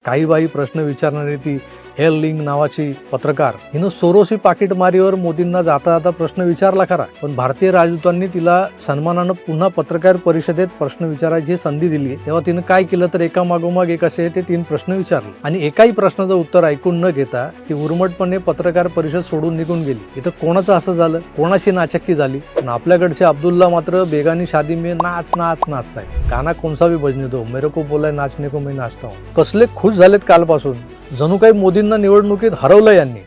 काही बाई प्रश्न विचारणारी ती हेअरलिंग नावाची पत्रकार हिनं सोरोसी पाकिटमारीवर मोदींना जाता जाता प्रश्न विचारला खरा, पण भारतीय राजदूतांनी तिला सन्मानानं पुन्हा पत्रकार परिषदेत प्रश्न विचारायची संधी दिली. तेव्हा तिनं काय केलं तर एका मागोमाग एक असे ते 3 प्रश्न विचारले आणि एकाही प्रश्नाचं उत्तर ऐकून न घेता ती उर्मटपणे पत्रकार परिषद सोडून निघून गेली. इथं कोणाचं असं झालं, कोणाची नाचक्की झाली? पण आपल्याकडचे अब्दुल्ला मात्र बेगानी शादी में नाच नाच नाचताय. गाना कोणसा भी बजने दो, मेरे को बोलाय नाचने को मैं नाचता हूं. कसले खुश झालेत कालपासून, जणू काही मोदींना निवडणुकीत हरवलं यांनी.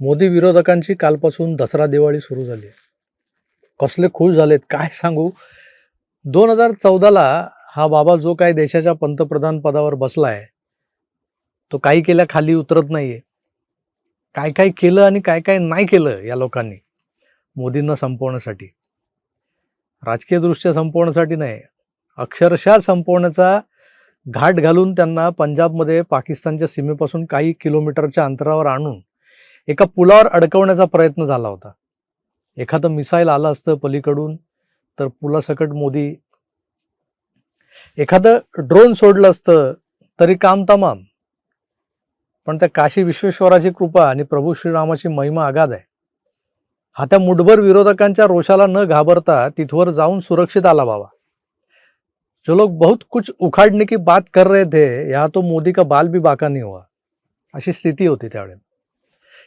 मोदी विरोधकांची कालपासून दसरा दिवाळी सुरू झाली. कसले खुश झालेत काय सांगू. 2014ला हा बाबा जो काय देशाच्या पंतप्रधान पदावर बसलाय तो काही केल्या खाली उतरत नाहीये. काय काय केलं आणि काय काय नाही केलं या लोकांनी मोदींना संपवण्यासाठी. राजकीय दृष्ट्या संपवण्यासाठी नाही, अक्षरशः संपवण्याचा घाट घालून त्यांना पंजाबमध्ये पाकिस्तानच्या सीमेपासून काही किलोमीटरच्या अंतरावर आणून एका पुलावर अडकवण्याचा प्रयत्न झाला होता. एखादं मिसाईल आलं असतं पलीकडून तर पुलासकट मोदी, एखादं ड्रोन सोडलं असतं तरी काम तमाम. पण त्या काशी विश्वेश्वराची कृपा आणि प्रभू श्रीरामाची महिमा अगाध आहे. हा त्या मुठभर विरोधकांच्या रोषाला न घाबरता तिथवर जाऊन सुरक्षित आला बाबा. जो लोग बहुत कुछ उखाड़ने की बात कर रहे थे, यहाँ तो मोदी का बाल भी बाका नहीं हुआ, अशी स्थिती होती त्यावेळेस.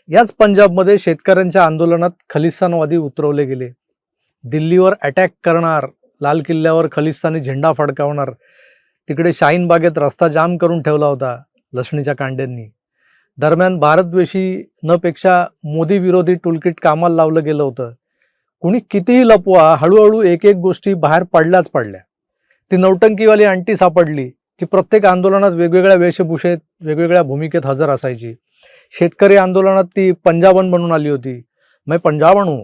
याच पंजाबमध्ये शेतकऱ्यांच्या आंदोलनात खलिस्तानवादी उतरवले गेले. दिल्लीवर अटॅक करणार, लाल किल्ल्यावर खलिस्तानी झेंडा फडकावणार, तिकडे शाहीन बागेत रस्ता जाम करून ठेवला होता लसणीच्या कांड्यांनी. दरम्यान भारतद्वेषी न पेक्षा मोदी विरोधी टूलकिट कामाला लावलं गेलं होतं. कुणी कितीही लपवा, हळूहळू एक एक गोष्टी बाहेर पडल्याच पडल्या. ती नौटंकीवाली आंटी सापडली, ती प्रत्येक आंदोलनात वेगवेगळ्या वेशभूषेत वेगवेगळ्या भूमिकेत हजर असायची. शेतकरी आंदोलनात ती पंजाबन बनून आली होती, मैं पंजाबन हूं.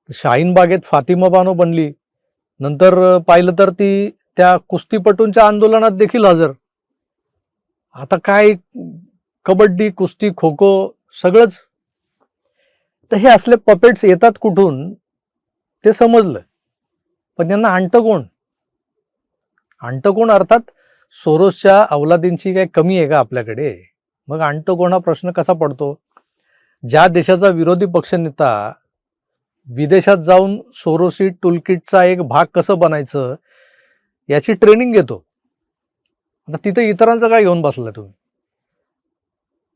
शाहीन बागेत फातिमा बानो बनली. नंतर पाहिलं तर ती त्या कुस्तीपटूंच्या आंदोलनात देखील हजर. आता काय कबड्डी, कुस्ती, खो खो सगळंच. तर हे असले पपेट्स येतात कुठून ते समजलं, पण यांना आणतं कोण? आणतं कोण अर्थात सोरोसच्या अवलादींची काय कमी आहे का आपल्याकडे? मग आणतं कोण हा प्रश्न कसा पडतो? ज्या देशाचा विरोधी पक्षनेता विदेशात जाऊन सोरोसी टूलकिटचा एक भाग कसं बनायचं याची ट्रेनिंग घेतो, आता तिथे इतरांचं काय घेऊन बसलाय तुम्ही?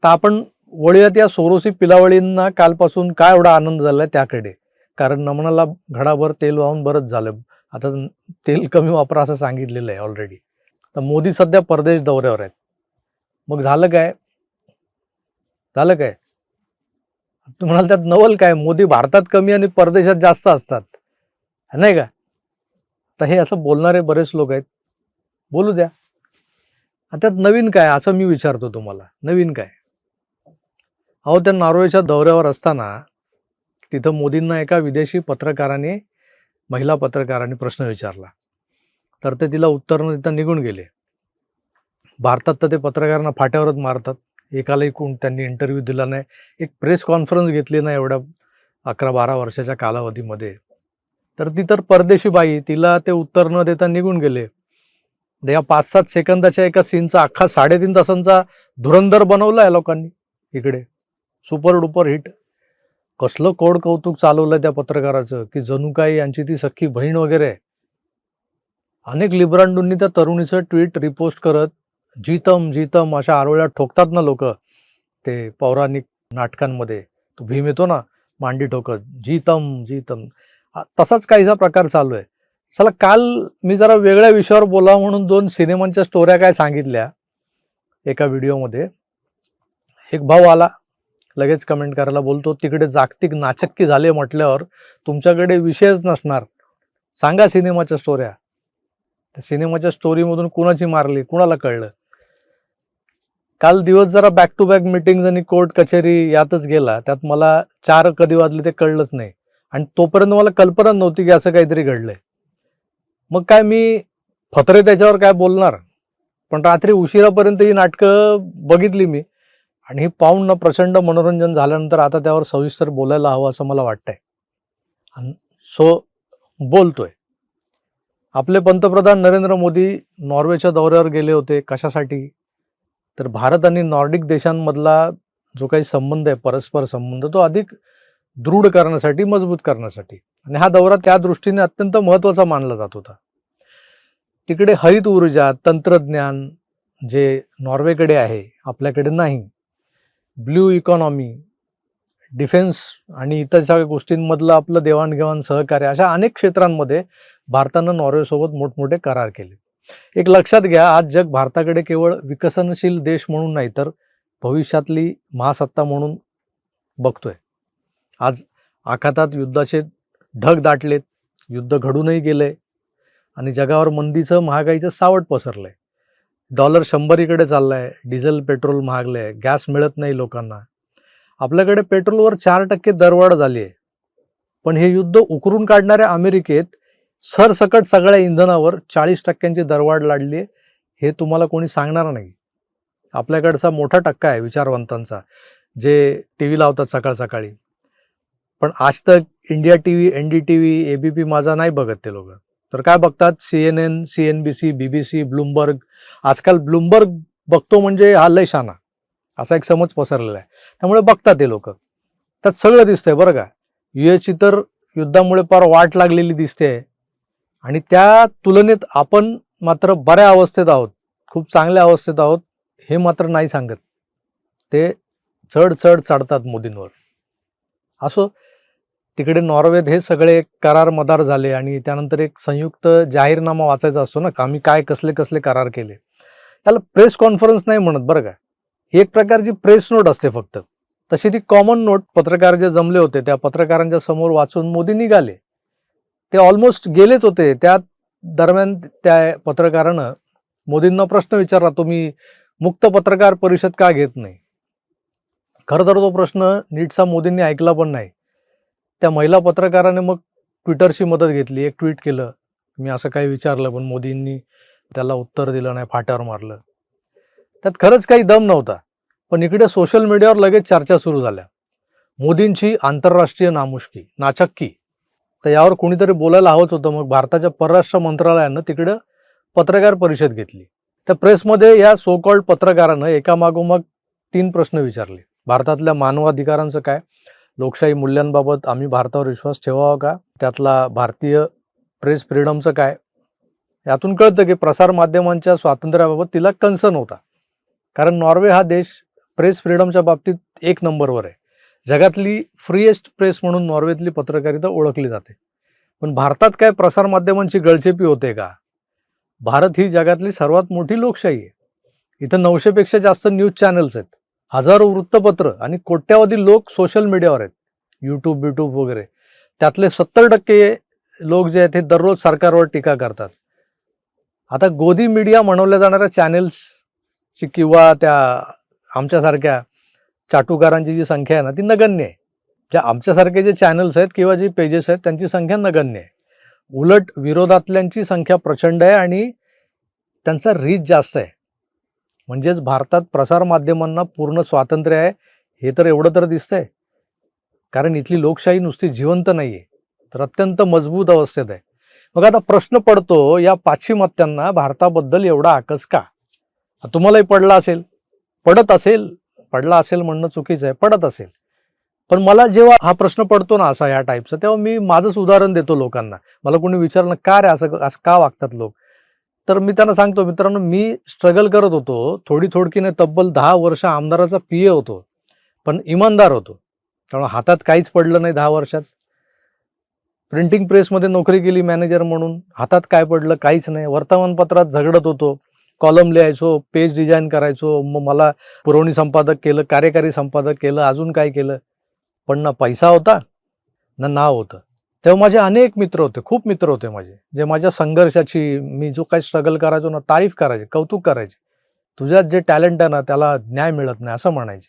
तर आपण वळूयात या सोरोसी पिलावळींना कालपासून काय एवढा आनंद झालाय त्याकडे. कारण नमनाला घडाभर तेल वाहून बरंच झालं. आता तेल कमी वापरा असं सांगितलेलं आहे ऑलरेडी. तर मोदी सध्या परदेश दौऱ्यावर आहेत. मग झालं काय? तुम्ही म्हणाल त्यात नवल काय? मोदी भारतात कमी आणि परदेशात जास्त असतात, नाही का? तर हे असं बोलणारे बरेच लोक आहेत, बोलू द्या. त्यात नवीन काय असं मी विचारतो तुम्हाला, नवीन काय? अहो, त्या नॉर्वेच्या दौऱ्यावर असताना तिथं मोदींना एका विदेशी पत्रकाराने, महिला पत्रकाराने प्रश्न विचारला, तर ते तिला उत्तर न देता निघून गेले. भारतात तर ते पत्रकारांना फाट्यावरच मारतात. एकालाही कोण त्यांनी इंटरव्ह्यू दिला नाही, एक प्रेस कॉन्फरन्स घेतली नाही एवढ्या 11-12 वर्षाच्या कालावधीमध्ये. तर ती तर परदेशी बाई, तिला ते उत्तर न देता निघून गेले. या 5-7 सेकंदाच्या एका सीनचा अख्खा 3.5 तासांचा धुरंधर बनवला या लोकांनी इकडे. Super duper hit. कसलं कोड कौतुक चालवलंय त्या पत्रकाराचं की जणू काही यांची ती सख्खी बहीण वगैरे. अनेक लिब्रांडूंनी त्या तरुणीचं ट्विट रिपोस्ट करत जीतम जीतम अशा आरोळ्या ठोकतात ना लोक, ते पौराणिक नाटकांमध्ये तो भीम येतो ना मांडी ठोकत, जीतम जीतम, तसाच काहीसा प्रकार चालू आहे. चला, काल मी जरा वेगळ्या विषयावर बोलावं म्हणून 2 सिनेमांच्या स्टोऱ्या काय सांगितल्या एका व्हिडिओमध्ये. एक भाऊ आला लगेच कमेंट करायला, बोलतो तिकडे जागतिक नाचक्की झाले म्हटल्यावर तुमच्याकडे विषयच नसणार, सांगा सिनेमाच्या स्टोऱ्या. सिनेमाच्या स्टोरीमधून कुणाची मारली कुणाला कळलं? काल दिवस जरा बॅक टू बॅक मीटिंग आणि कोर्ट कचेरी यातच गेला. त्यात मला 4 कधी वाजले ते कळलंच नाही आणि तोपर्यंत मला कल्पना नव्हती की असं काहीतरी घडलंय. मग काय मी फतरे त्याच्यावर काय बोलणार. पण रात्री उशिरापर्यंत ही नाटकं बघितली मी आणि ही पाहून प्रचंड मनोरंजन झाल्यानंतर आता त्यावर सविस्तर बोलायला हवं असं मला वाटतंय. सो बोलतोय. आपले पंतप्रधान नरेंद्र मोदी नॉर्वेच्या दौऱ्यावर गेले होते. कशासाठी? तर भारत आणि नॉर्डिक देशांमधला जो काही संबंध आहे, परस्पर संबंध, तो अधिक दृढ करण्यासाठी, मजबूत करण्यासाठी. आणि हा दौरा त्या दृष्टीने अत्यंत महत्त्वाचा मानला जात होता. तिकडे हरित ऊर्जा, तंत्रज्ञान जे नॉर्वेकडे आहे, आपल्याकडे नाही. ब्ल्यू इकॉनॉमी, डिफेन्स आणि इतर सगळ्या गोष्टींमधलं आपलं देवाणघेवाण, सहकार्य, अशा अनेक क्षेत्रांमध्ये भारतानं नॉर्वेसोबत मोठमोठे करार केले. एक लक्षात घ्या, आज जग भारताकडे केवळ विकसनशील देश म्हणून नाही, तर भविष्यातली महासत्ता म्हणून बघतोय. आज आखातात युद्धाचे ढग दाटलेत, युद्ध घडूनही गेलंय आणि जगावर मंदीचं, महागाईचं सावट पसरलंय. डॉलर 100कडे चाललाय, डिझेल पेट्रोल महागलंय, गॅस मिळत नाही लोकांना. आपल्याकडे पेट्रोलवर 4% दरवाढ झाली आहे. पण हे युद्ध उकरून काढणाऱ्या अमेरिकेत सरसकट सगळ्या इंधनावर 40% दरवाढ लादली आहे. हे तुम्हाला कोणी सांगणार नाही. आपल्याकडचा मोठा टक्का आहे विचारवंतांचा, जे टी व्ही लावतात सकाळ सकाळी. पण आज तक, इंडिया टीव्ही, NDTV, ABP माझा नाही बघत ते लोक. तर काय बघतात? CNN, CNBC, BBC, Bloomberg. आजकाल ब्लूमबर्ग बघतो म्हणजे हा लय शाना, असा एक समज पसरलेला आहे. त्यामुळे बघतात ते लोक. त्यात सगळं दिसतंय बरं का. US तर युद्धामुळे फार वाट लागलेली दिसते आणि त्या तुलनेत आपण मात्र बऱ्या अवस्थेत आहोत, खूप चांगल्या अवस्थेत आहोत, हे मात्र नाही सांगत. ते चढ चढतात मोदींवर. असो, तिकडे नॉर्वेत हे सगळे करार मदार झाले आणि त्यानंतर एक संयुक्त जाहीरनामा वाचायचा असतो ना, आम्ही काय कसले कसले करार केले. त्याला प्रेस कॉन्फरन्स नाही म्हणत बरं का. ही एक प्रकारची प्रेस नोट असते फक्त. तशी ती कॉमन नोट पत्रकार जे जमले होते त्या पत्रकारांच्या समोर वाचून मोदी निघाले. ते ऑलमोस्ट गेलेच होते. त्या दरम्यान त्या पत्रकारानं मोदींना प्रश्न विचारला, तुम्ही मुक्त पत्रकार परिषद का घेत नाही? खरं तर तो प्रश्न नीटसा मोदींनी ऐकला पण नाही. त्या महिला पत्रकाराने मग ट्विटरची मदत घेतली, एक ट्विट केलं, मी असं काही विचारलं, पण मोदींनी त्याला उत्तर दिलं नाही, फाट्यावर मारलं. त्यात खरंच काही दम नव्हता. पण इकडे सोशल मीडियावर लगेच चर्चा सुरू झाल्या. मोदींची आंतरराष्ट्रीय नाचक्की. तर यावर कोणीतरी बोलायला हवंच होतं. मग भारताच्या परराष्ट्र मंत्रालयानं तिकडं पत्रकार परिषद घेतली. त्या प्रेसमध्ये या सो कॉल्ड पत्रकारानं एकामागोमाग 3 प्रश्न विचारले. भारतातल्या मानवाधिकारांचं काय? लोकशाही मूल्यांबाबत आम्ही भारतावर विश्वास ठेवावा का? त्यातला भारतीय प्रेस फ्रीडमचं काय? यातून कळतं की प्रसार माध्यमांच्या स्वातंत्र्याबाबत तिला कन्सर्न होता. कारण नॉर्वे हा देश प्रेस फ्रीडमच्या बाबतीत 1 नंबरवर आहे. जगातली फ्रीएस्ट प्रेस म्हणून नॉर्वेतली पत्रकारिता ओळखली जाते. पण भारतात काय प्रसार माध्यमांची गळचेपी होते का? भारत ही जगातली सर्वात मोठी लोकशाही आहे. इथं 900पेक्षा जास्त न्यूज चॅनल्स आहेत, हजारो वृत्तपत्र आणि कोट्यावधी लोक सोशल मीडियावर आहेत, यूट्यूब वगैरे. त्यातले 70% लोक जे आहेत ते दररोज सरकारवर टीका करतात. आता गोदी मीडिया म्हणवल्या जाणाऱ्या चॅनल्सची किंवा त्या आमच्यासारख्या चाटुकारांची जी संख्या आहे ना, ती नगण्य आहे. ज्या आमच्यासारखे जे चॅनल्स आहेत किंवा जे पेजेस आहेत त्यांची संख्या नगण्य आहे. उलट विरोधातल्यांची संख्या प्रचंड आहे आणि त्यांचा रीच जास्त आहे. म्हणजेच भारतात प्रसार माध्यमांना पूर्ण स्वातंत्र्य आहे, हे तर एवढं तर दिसतंय. कारण इथली लोकशाही नुसती जिवंत नाहीये, तर अत्यंत मजबूत अवस्थेत आहे. मग आता प्रश्न पडतो, या पाश्चिमात्यांना भारताबद्दल एवढा आकस का? तुम्हालाही पडला असेल, पडला असेल म्हणणं चुकीचं आहे, पडत असेल. पण मला जेव्हा हा प्रश्न पडतो ना असा या टाईपचा, तेव्हा मी माझंच उदाहरण देतो लोकांना. मला कोणी विचारलं का रे असं का वागतात लोक, तर मी त्यांना सांगतो, मित्रांनो, मी स्ट्रगल करत होतो, थोडकीने तब्बल 10 वर्ष आमदाराचा PA होतो, पण इमानदार होतो. त्यामुळे हातात काहीच पडलं नाही 10 वर्षात. प्रिंटिंग प्रेसमध्ये नोकरी केली मॅनेजर म्हणून, हातात काय पडलं? काहीच नाही. वर्तमानपत्रात झगडत होतो, कॉलम लिहायचो, पेज डिझाईन करायचो, मग मला पुरवणी संपादक केलं, कार्यकारी संपादक केलं, अजून काय केलं. पण ना पैसा होता ना नाव होतं. तेव्हा माझे अनेक मित्र होते, खूप मित्र होते माझे, जे माझ्या संघर्षाची, मी जो काही स्ट्रगल करायचो ना, तारीफ करायचे, कौतुक करायचे. तुझ्यात जे टॅलेंट आहे ना त्याला न्याय मिळत नाही असं म्हणायचे.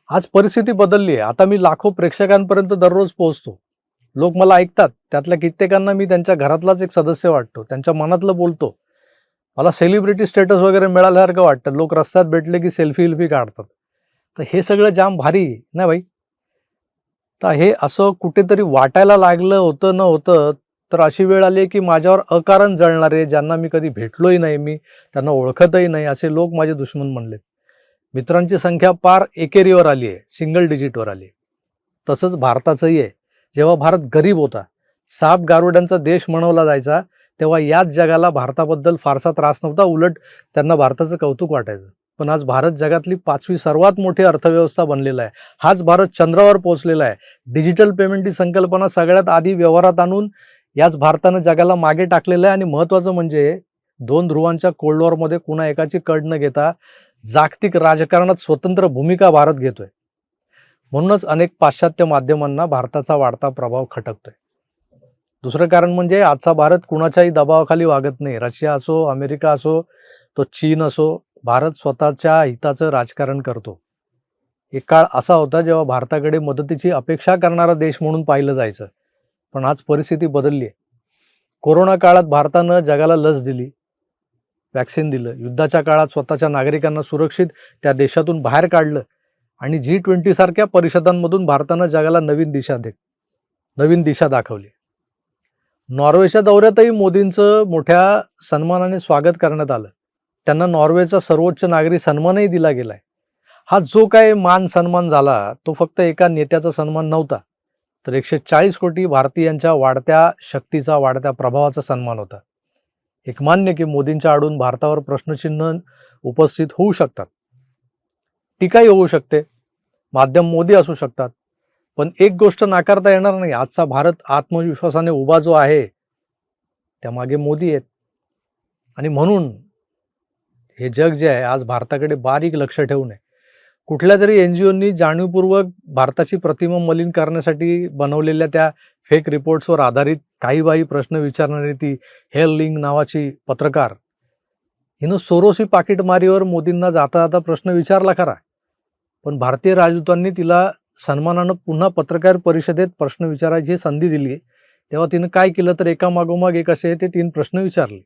आज परिस्थिती बदलली आहे. आता मी लाखो प्रेक्षकांपर्यंत दररोज पोहोचतो. लोक मला ऐकतात. त्यातल्या कित्येकांना मी त्यांच्या घरातलाच एक सदस्य वाटतो, त्यांच्या मनातलं बोलतो. मला सेलिब्रिटी स्टेटस वगैरे मिळाल्यासारखं वाटतं. लोक रस्त्यात भेटले की सेल्फी काढतात. तर हे सगळं जाम भारी ना भाई. तर हे असं कुठेतरी वाटायला लागलं होतं न होतं, तर अशी वेळ आली की माझ्यावर अकारण जळणारे, ज्यांना मी कधी भेटलोही नाही, मी त्यांना ओळखतही नाही, असे लोक माझे दुश्मन बनलेत. मित्रांची संख्या पार एकेरीवर आली आहे, सिंगल डिजिटवर आली आहे. तसंच भारताचंही आहे. जेव्हा भारत गरीब होता, साप गारुड्यांचा देश म्हणवला जायचा, तेव्हा याच जगाला भारताबद्दल फारसा त्रास नव्हता. उलट त्यांना भारताचं कौतुक वाटायचं. पण आज भारत जगातली 5वी सर्वात मोठी अर्थव्यवस्था बनलेला आहे. हाच भारत चंद्रावर पोहोचलेला आहे. डिजिटल पेमेंट ही संकल्पना सगळ्यात आधी व्यवहारात आणून याच भारतानं जगाला मागे टाकलेलं आहे. आणि महत्त्वाचं म्हणजे 2 ध्रुवांच्या कोल्ड वॉरमध्ये कुणा एकाची कड न घेता जागतिक राजकारणात स्वतंत्र भूमिका भारत घेतोय. म्हणूनच अनेक पाश्चात्य माध्यमांना भारताचा वाढता प्रभाव खटकतोय. दुसरं कारण म्हणजे आजचा भारत कुणाच्याही दबावाखाली वागत नाही. रशिया असो, अमेरिका असो, तो चीन असो, भारत स्वतःच्या हिताचं राजकारण करतो. एक काळ असा होता जेव्हा भारताकडे मदतीची अपेक्षा करणारा देश म्हणून पाहिलं जायचं. पण आज परिस्थिती बदलली आहे. कोरोना काळात भारतानं जगाला लस दिली, वॅक्सिन दिलं. युद्धाच्या काळात स्वतःच्या नागरिकांना सुरक्षित त्या देशातून बाहेर काढलं. आणि G20 सारख्या परिषदांमधून भारतानं जगाला नवीन दिशा दाखवली. नॉर्वेच्या दौऱ्यातही मोदींचं मोठ्या सन्मानाने स्वागत करण्यात आलं. त्यांना नॉर्वेचा सर्वोच्च नागरी सन्मानही दिला गेलाय. हा जो काय मान सन्मान झाला, तो फक्त एका नेत्याचा सन्मान नव्हता, तर 140 कोटी भारतीयांच्या वाढत्या शक्तीचा, वाढत्या प्रभावाचा सन्मान होता. एक मान्य की मोदींच्या आडून भारतावर प्रश्नचिन्ह उपस्थित होऊ शकतात, टीकाही होऊ शकते, माध्यम मोदी असू शकतात, पण एक गोष्ट नाकारता येणार नाही, आजचा भारत आत्मविश्वासाने उभा जो आहे त्यामागे मोदी आहेत. आणि म्हणून हे जग जे आहे आज भारताकडे बारीक लक्ष ठेवून आहे. कुठल्या तरी NGOंनी जाणीवपूर्वक भारताची प्रतिमा मलिन करण्यासाठी बनवलेल्या त्या फेक रिपोर्ट्सवर आधारित काही बाही प्रश्न विचारणारी ती हेल लिंग नावाची पत्रकार, हिनं सोरोसी पाकिटमारीवर मोदींना जाता जाता प्रश्न विचारला खरा, पण भारतीय राजदूतांनी तिला सन्मानानं पुन्हा पत्रकार परिषदेत प्रश्न विचारायची संधी दिली. तेव्हा तिनं काय केलं तर एकामागोमाग एक असे ते 3 प्रश्न विचारले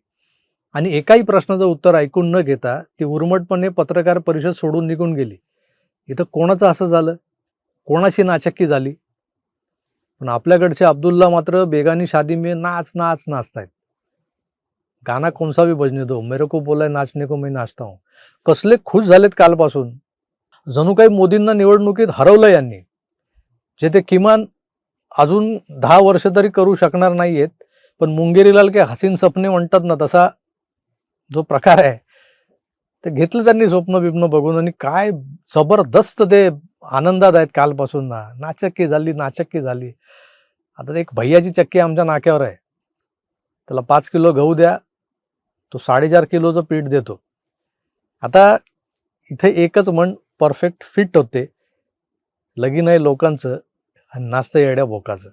आणि एकाही प्रश्नाचं उत्तर ऐकून न घेता ती उर्मटपणे पत्रकार परिषद सोडून निघून गेली. इथं कोणाचं असं झालं, कोणाची नाचक्की झाली? पण आपल्याकडचे अब्दुल्ला मात्र बेगानी शादी में नाच नाच नाचतायत. गाना कोणसा भी बजने दो, मेरे को बोला नाचने को मैं नाचता हूं. कसले खुश झालेत कालपासून. जणू काही मोदींना निवडणुकीत हरवलं यांनी, जे ते किमान अजून 10 वर्ष तरी करू शकणार नाहीयेत. पण मुंगेरीलाल के हसीन सपने म्हणतात ना, तसा जो प्रकार आहे ते घेतलं त्यांनी स्वप्न बिप्न बघून. आणि काय जबरदस्त ते आनंदात आहेत कालपासून ना. नाचक्की झाली. आता एक भैयाची चक्की आमच्या नाक्यावर आहे, त्याला 5 किलो गहू द्या, तो 4.5 किलोचं पीठ देतो. आता इथे एकच म्हण परफेक्ट फिट होते, लगीन आहे लोकांचं आणि नाचतं येड्या भोकाचं.